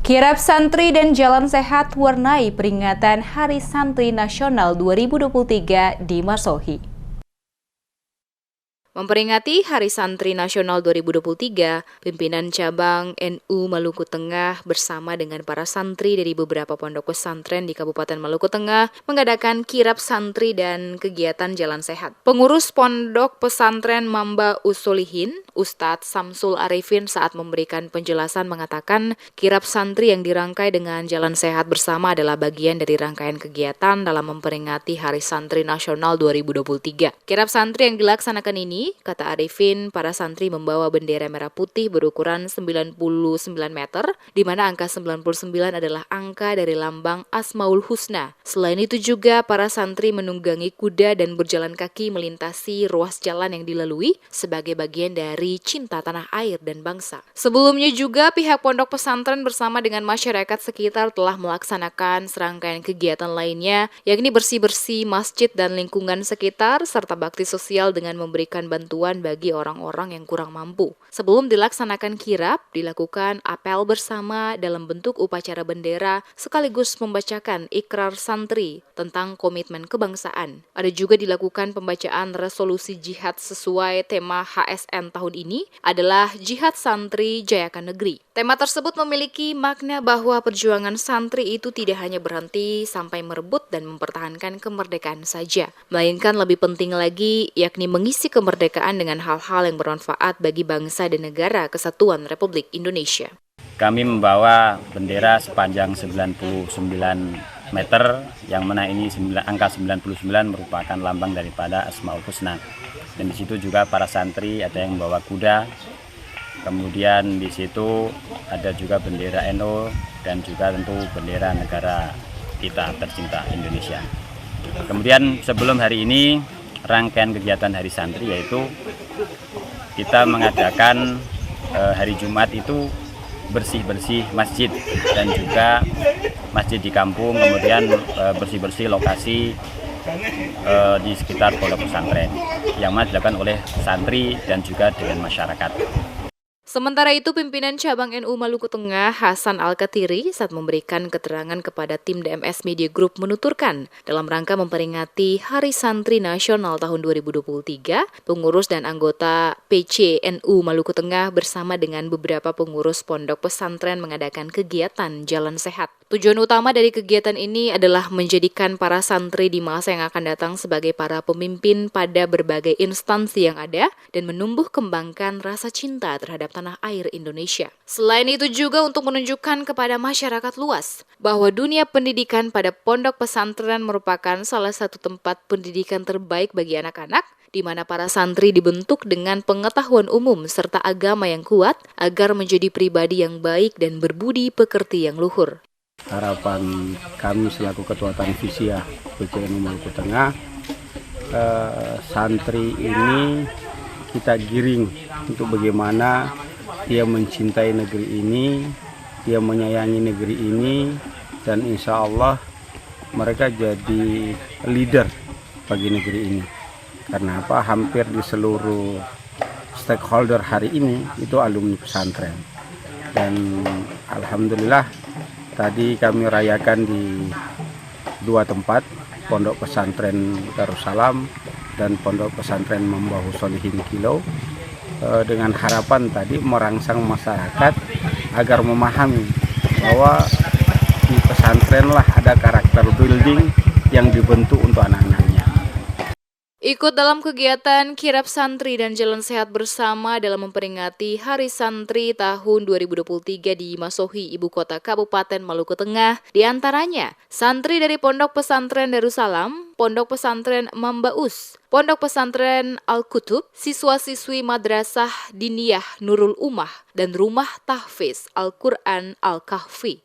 Kirap Santri dan Jalan Sehat warnai peringatan Hari Santri Nasional 2023 di Masohi. Memperingati Hari Santri Nasional 2023, pimpinan cabang NU Maluku Tengah bersama dengan para santri dari beberapa pondok pesantren di Kabupaten Maluku Tengah mengadakan kirap santri dan kegiatan jalan sehat. Pengurus pondok pesantren Mamba Usulihin, Ustadz Samsul Arifin saat memberikan penjelasan mengatakan kirap santri yang dirangkai dengan jalan sehat bersama adalah bagian dari rangkaian kegiatan dalam memperingati Hari Santri Nasional 2023. Kirap santri yang dilaksanakan ini, kata Arifin, para santri membawa bendera merah putih berukuran 99 meter, di mana angka 99 adalah angka dari lambang Asmaul Husna. Selain itu juga, para santri menunggangi kuda dan berjalan kaki melintasi ruas jalan yang dilalui sebagai bagian dari cinta tanah air dan bangsa. Sebelumnya juga, pihak pondok pesantren bersama dengan masyarakat sekitar telah melaksanakan serangkaian kegiatan lainnya, yakni bersih-bersih masjid dan lingkungan sekitar, serta bakti sosial dengan memberikan bantuan bagi orang-orang yang kurang mampu. Sebelum dilaksanakan kirap, dilakukan apel bersama dalam bentuk upacara bendera sekaligus membacakan ikrar santri tentang komitmen kebangsaan. Ada juga dilakukan pembacaan resolusi jihad sesuai tema HSN tahun ini adalah Jihad Santri Jayakan Negeri. Tema tersebut memiliki makna bahwa perjuangan santri itu tidak hanya berhenti sampai merebut dan mempertahankan kemerdekaan saja, melainkan lebih penting lagi yakni mengisi kemerdekaan dengan hal-hal yang bermanfaat bagi bangsa dan negara kesatuan Republik Indonesia. Kami membawa bendera sepanjang 99 meter, yang mana ini angka 99 merupakan lambang daripada Asmaul Husna. Dan di situ juga para santri ada yang membawa kuda. Kemudian di situ ada juga bendera NU dan juga tentu bendera negara kita tercinta Indonesia. Kemudian sebelum hari ini, rangkaian kegiatan Hari Santri yaitu kita mengadakan hari Jumat itu bersih-bersih masjid dan juga masjid di kampung, kemudian bersih-bersih lokasi di sekitar pondok pesantren yang dilakukan oleh santri dan juga dengan masyarakat. Sementara itu, pimpinan cabang NU Maluku Tengah Hasan Al-Katiri saat memberikan keterangan kepada tim DMS Media Group menuturkan dalam rangka memperingati Hari Santri Nasional tahun 2023, pengurus dan anggota PC NU Maluku Tengah bersama dengan beberapa pengurus pondok pesantren mengadakan kegiatan jalan sehat. Tujuan utama dari kegiatan ini adalah menjadikan para santri di masa yang akan datang sebagai para pemimpin pada berbagai instansi yang ada dan menumbuh kembangkan rasa cinta terhadap tanah air Indonesia. Selain itu juga untuk menunjukkan kepada masyarakat luas bahwa dunia pendidikan pada pondok pesantren merupakan salah satu tempat pendidikan terbaik bagi anak-anak, di mana para santri dibentuk dengan pengetahuan umum serta agama yang kuat agar menjadi pribadi yang baik dan berbudi pekerti yang luhur. Harapan kami selaku Ketua Tanfisiah PCNU Maluku Tengah, santri ini kita giring untuk bagaimana dia mencintai negeri ini, dia menyayangi negeri ini, dan insya Allah mereka jadi leader bagi negeri ini. Karena apa? Hampir di seluruh stakeholder hari ini itu alumni pesantren. Dan alhamdulillah tadi kami rayakan di dua tempat, Pondok Pesantren Darussalam dan Pondok Pesantren Mamba Usulihin Kilo, dengan harapan tadi merangsang masyarakat agar memahami bahwa di pesantren lah ada karakter building yang dibentuk untuk anak-anaknya. Ikut dalam kegiatan kirap santri dan jalan sehat bersama dalam memperingati Hari Santri tahun 2023 di Masohi, Ibu Kota Kabupaten Maluku Tengah, diantaranya santri dari Pondok Pesantren Darussalam, Pondok Pesantren Mambaus, Pondok Pesantren Al-Kutub, siswa-siswi Madrasah Diniyah Nurul Ummah, dan Rumah Tahfiz Al-Quran Al-Kahfi.